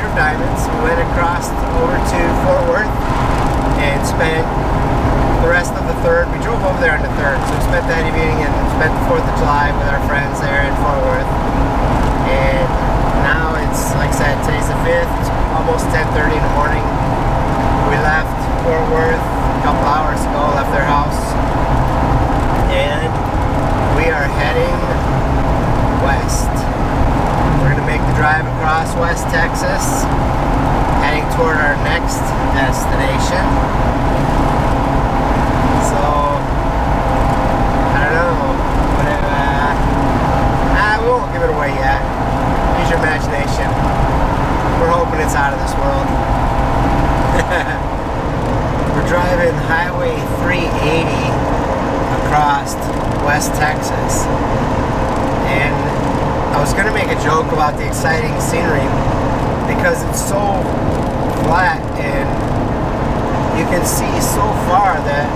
of diamonds. We went across over to Fort Worth and spent the rest of the 3rd. We drove over there on the 3rd, so we spent that evening and spent the 4th of July with our friends there in Fort Worth. And now it's, like I said, today's the 5th. It's almost 10:30 in the morning. We left Fort Worth a couple hours ago, left their house, and we are heading west. We're going to make the drive across West Texas, heading toward our next destination. So, I don't know, but we won't give it away yet. Use your imagination. We're hoping it's out of this world. We're driving Highway 380 across West Texas, and I was going to make a joke about the exciting scenery because it's so flat and you can see so far that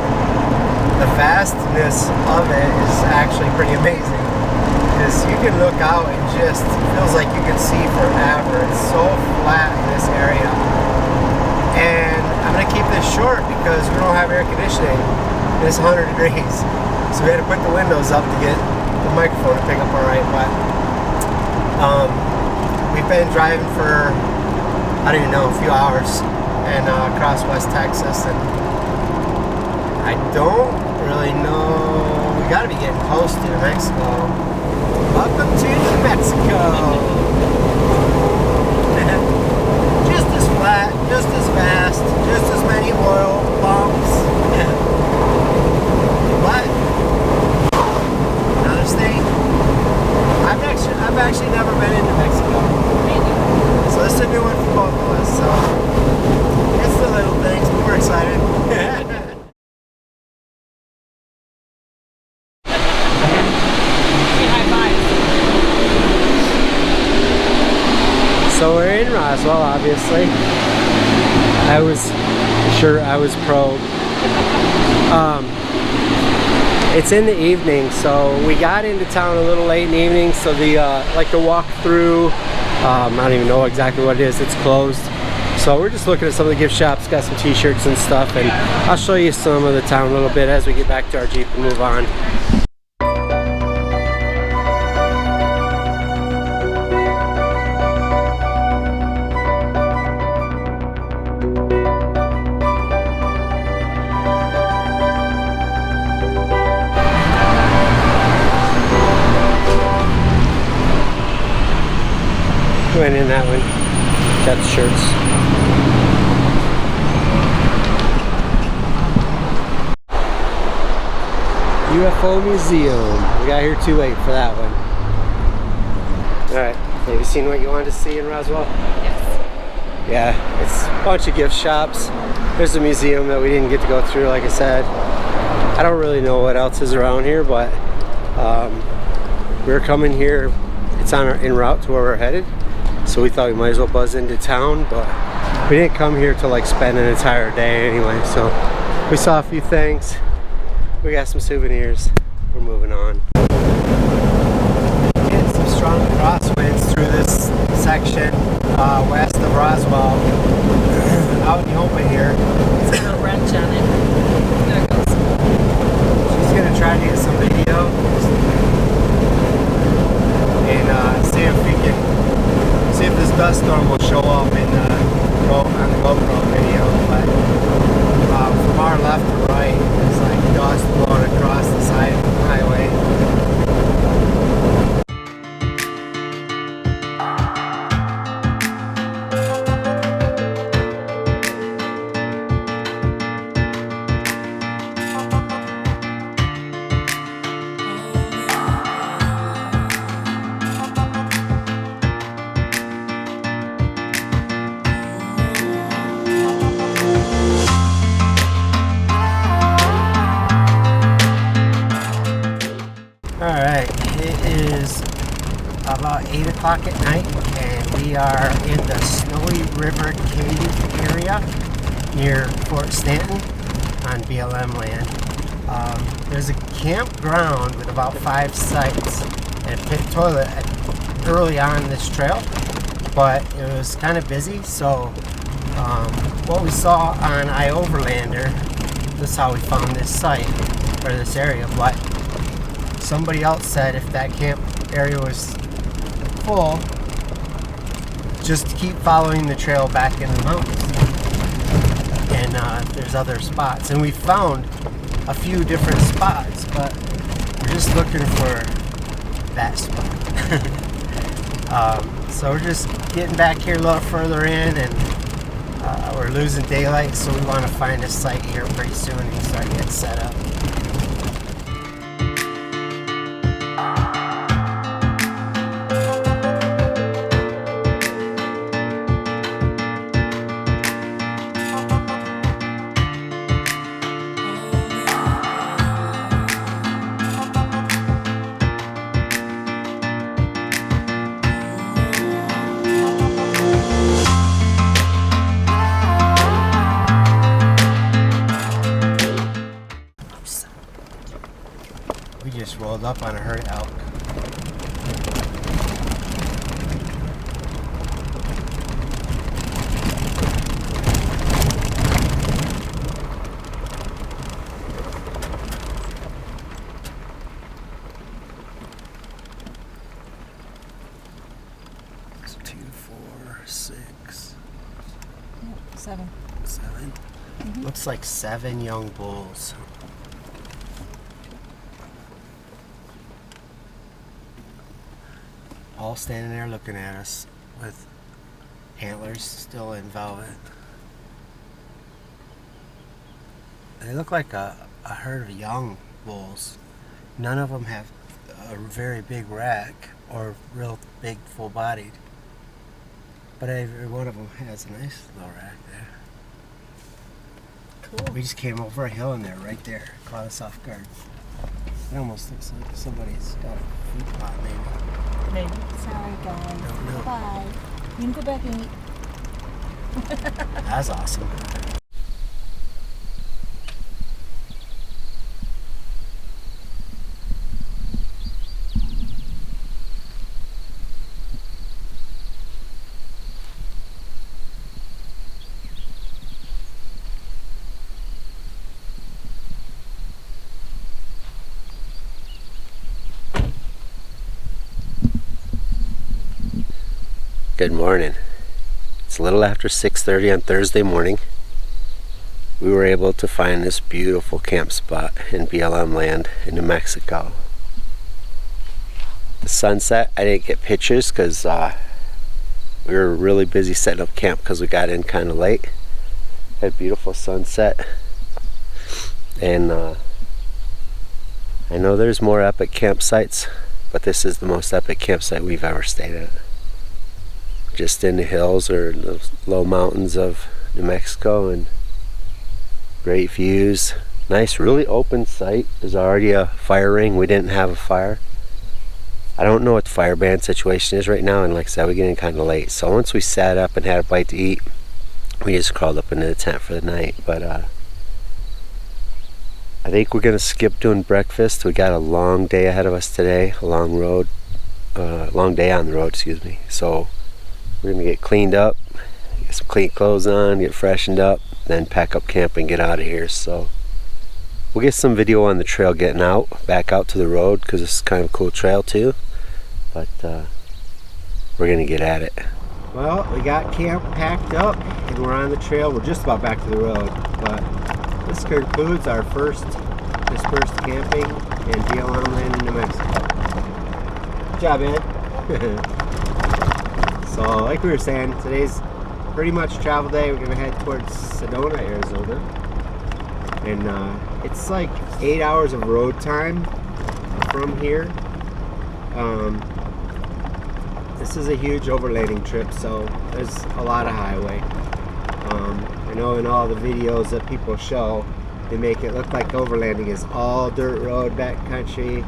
the vastness of it is actually pretty amazing, because you can look out and just feels like you can see forever. It's so flat in this area, and I'm going to keep this short because we don't have air conditioning. It's 100 degrees, so we had to put the windows up to get the microphone to pick up alright. But we've been driving for, I don't even know, a few hours, and across West Texas, and I don't really know. We got to be getting close to New Mexico. Welcome to New Mexico. Just as flat, just as fast, just as many oil bumps. But another state. I've actually never been into Mexico. So this is a new one for both of us. So it's the little things, but we're excited. So we're in Roswell, obviously. I was probed. It's in the evening, so we got into town a little late in the evening, so the like the walk through, I don't even know exactly what it is, it's closed. So we're just looking at some of the gift shops, got some t-shirts and stuff, and I'll show you some of the town a little bit as we get back to our Jeep and move on. Went in that one, got the shirts. UFO Museum, we got here too late for that one. Alright, have you seen what you wanted to see in Roswell? Yes. Yeah, it's a bunch of gift shops. There's a museum that we didn't get to go through, like I said. I don't really know what else is around here, but we're coming here. It's en route to where we're headed. So we thought we might as well buzz into town, but we didn't come here to like spend an entire day anyway. So we saw a few things. We got some souvenirs. We're moving on. Getting some strong crosswinds through this section west of Roswell. Out in the open here. It's got a wrench on it. There it goes. She's gonna try to get some video and see if we can. See if this dust storm will show up in on the GoPro video, but from our left to right, it's like dust blowing across the side of the highway. Alright, it is about 8 o'clock at night and we are in the Snowy River Cave area near Fort Stanton on BLM land. There's a campground with about 5 sites and a pit toilet early on this trail, but it was kind of busy. So what we saw on Overlander, this is how we found this site or this area. But somebody else said if that camp area was full, just keep following the trail back in the mountains, and there's other spots. And we found a few different spots, but we're just looking for that spot. So we're just getting back here a little further in, and we're losing daylight, so we want to find a site here pretty soon and start getting set up. We just rolled up on a herd of elk. It's 2, 4, 6. Yeah, 7. 7? Mm-hmm. Looks like 7 young bulls. All standing there looking at us with antlers still in velvet. They look like a herd of young bulls. None of them have a very big rack or real big full-bodied, but every one of them has a nice little rack there. Cool. We just came over a hill and they're right there. Caught us off guard. It almost looks like somebody's got a food plot, maybe. Maybe. Sorry, guys. No. Bye. You can go back and eat. That's awesome. Good morning. It's a little after 6:30 on Thursday morning. We were able to find this beautiful camp spot in BLM land in New Mexico. The sunset, I didn't get pictures because we were really busy setting up camp because we got in kind of late. Had a beautiful sunset, and I know there's more epic campsites, but this is the most epic campsite we've ever stayed at. Just in the hills or the low mountains of New Mexico, and great views. Nice, really open site. There's already a fire ring. We didn't have a fire. I don't know what the fire ban situation is right now, and like I said, we're getting kind of late. So once we sat up and had a bite to eat, we just crawled up into the tent for the night. But I think we're gonna skip doing breakfast. We got a long day ahead of us today, a long day on the road, excuse me. So we're gonna get cleaned up, get some clean clothes on, get freshened up, then pack up camp and get out of here. So we'll get some video on the trail getting out, back out to the road, because it's kind of a cool trail too. But we're gonna get at it. Well, we got camp packed up and we're on the trail. We're just about back to the road, but this concludes our first dispersed camping in BLM land in New Mexico. Good job, Ed. So, like we were saying, today's pretty much travel day. We're gonna head towards Sedona, Arizona, and it's like 8 hours of road time from here. This is a huge overlanding trip, so there's a lot of highway. I know in all the videos that people show, they make it look like overlanding is all dirt road, backcountry.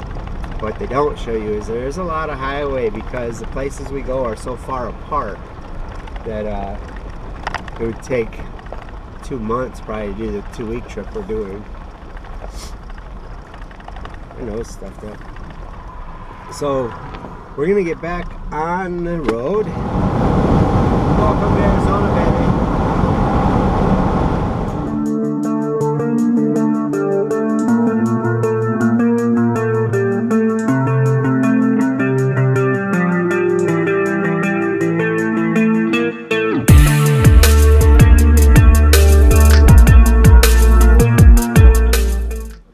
What they don't show you is there's a lot of highway, because the places we go are so far apart that it would take 2 months probably to do the 2-week trip we're doing. I know it's stuffed up. So we're gonna get back on the road Welcome to Arizona, baby.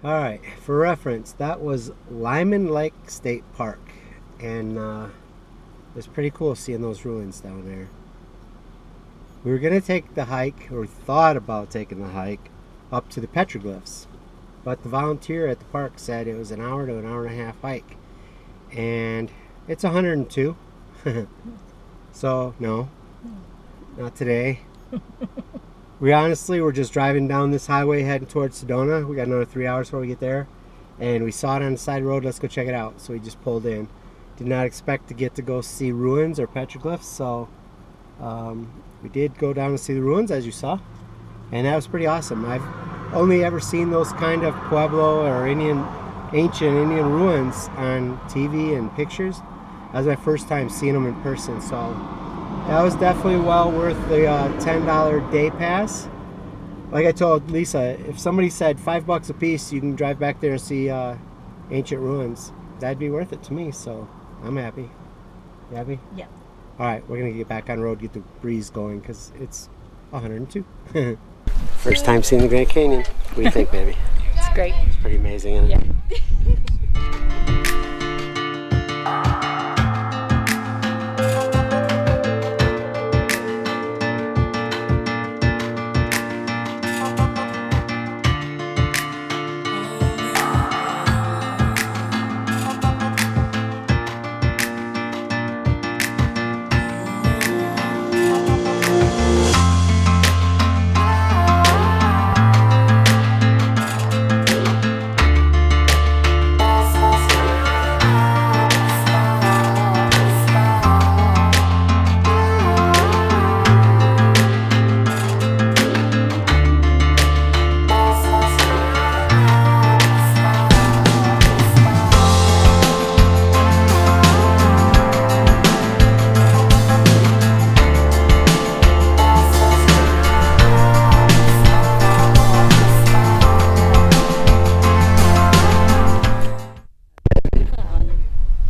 Alright, for reference, that was Lyman Lake State Park, and it was pretty cool seeing those ruins down there. We were going to take the hike, or thought about taking the hike, up to the petroglyphs, but the volunteer at the park said it was an hour to an hour and a half hike, and it's 102. So, no, not today. We honestly were just driving down this highway heading towards Sedona. We got another 3 hours before we get there. And we saw it on the side road. Let's go check it out. So we just pulled in. Did not expect to get to go see ruins or petroglyphs. So we did go down to see the ruins, as you saw. And that was pretty awesome. I've only ever seen those kind of Pueblo or ancient Indian ruins on TV and pictures. That was my first time seeing them in person. So that was definitely well worth the $10 day pass. Like I told Lisa, if somebody said $5 a piece, you can drive back there and see ancient ruins, that'd be worth it to me. So I'm happy. You happy? Yeah. All right, we're gonna get back on road, get the breeze going, because it's 102. First time seeing the Grand Canyon. What do you think, baby? It's great. It's pretty amazing, isn't it? Yeah.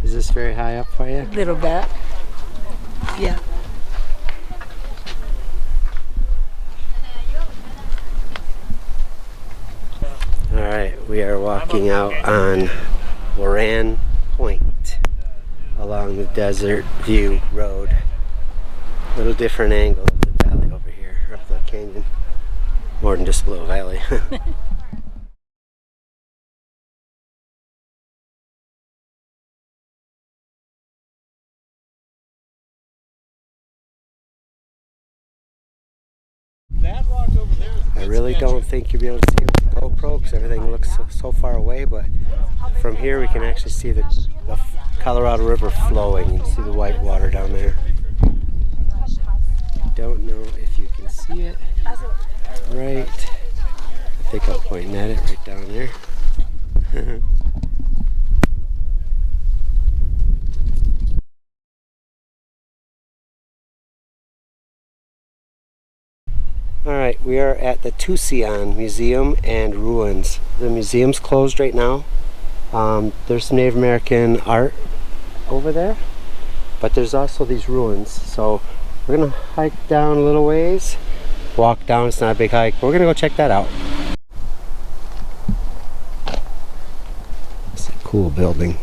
Is this very high up for you? A little bit. Yeah. Alright, we are walking out on Loran Point along the Desert View Road. A little different angle of the valley over here, up the canyon. More than just a little valley. I really don't think you'll be able to see it with the GoPro because everything looks so far away, but from here we can actually see the Colorado River flowing. You can see the white water down there. Don't know if you can see it right. I think I'm pointing at it right down there. Alright, we are at the Tucson Museum and Ruins. The museum's closed right now. There's some Native American art over there, but there's also these ruins. So we're gonna hike down a little ways, walk down. It's not a big hike, but we're gonna go check that out. It's a cool building.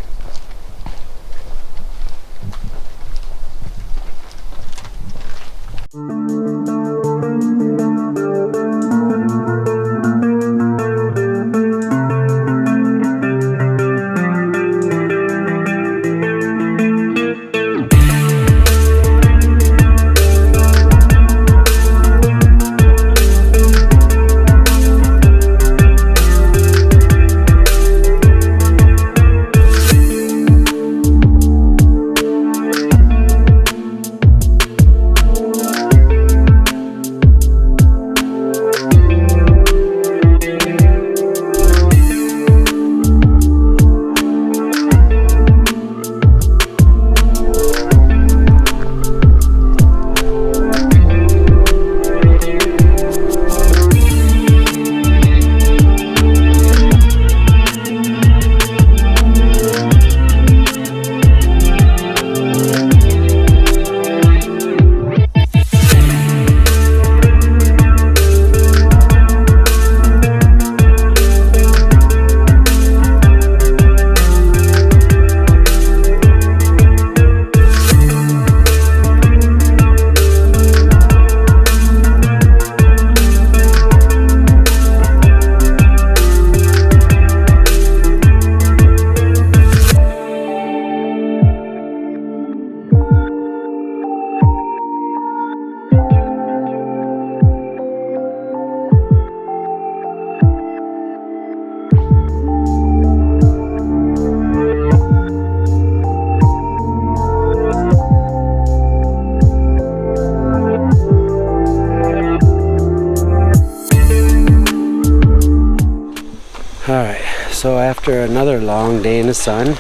So after another long day in the sun,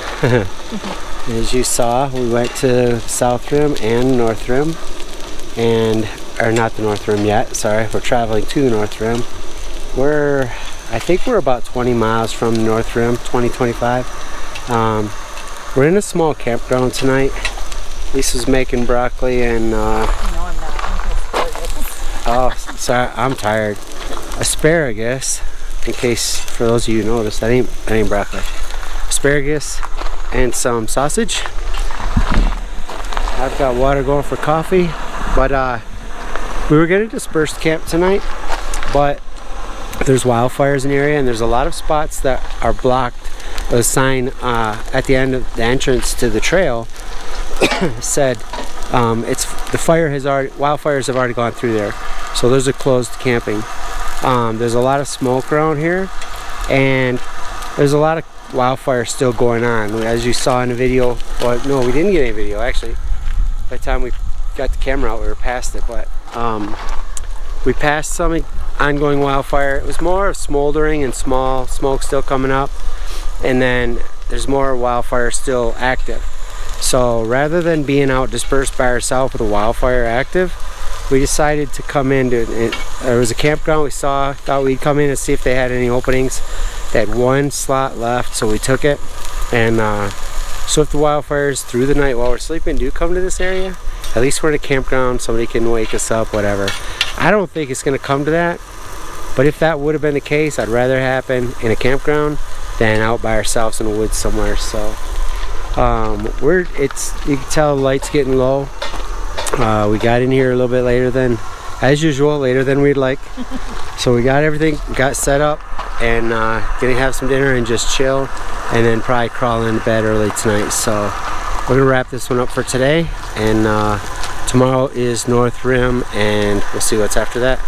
as you saw, we went to South Rim and North Rim, or not the North Rim yet, sorry, we're traveling to the North Rim. I think we're about 20 miles from the North Rim, 20-25. We're in a small campground tonight. Lisa's making broccoli and No, I'm not. I'm asparagus. oh, sorry, I'm tired. Asparagus, in case for those of you who noticed, that ain't broccoli. Asparagus and some sausage. I've got water going for coffee, but we were gonna disperse camp tonight, but there's wildfires in the area and there's a lot of spots that are blocked. The sign at the end of the entrance to the trail said wildfires have already gone through there, so there's a closed camping. There's a lot of smoke around here and there's a lot of wildfires still going on, as you saw in the video. Well, no, we didn't get any video actually. By the time we got the camera out, we were past it, but we passed some ongoing wildfire. It was more of smoldering and small smoke still coming up, and then there's more wildfire still active. So rather than being out dispersed by ourselves with a wildfire active, we decided to come in there was a campground we saw, thought we'd come in and see if they had any openings. They had one slot left, so we took it. And so if the wildfires through the night while we're sleeping do come to this area, at least we're in a campground, somebody can wake us up, whatever. I don't think it's gonna come to that, but if that would have been the case, I'd rather it happen in a campground than out by ourselves in the woods somewhere. So you can tell the light's getting low. We got in here a little bit later than, as usual, later than we'd like. So we got everything, got set up, and gonna have some dinner and just chill, and then probably crawl into bed early tonight. So we're gonna wrap this one up for today, and tomorrow is North Rim, and we'll see what's after that.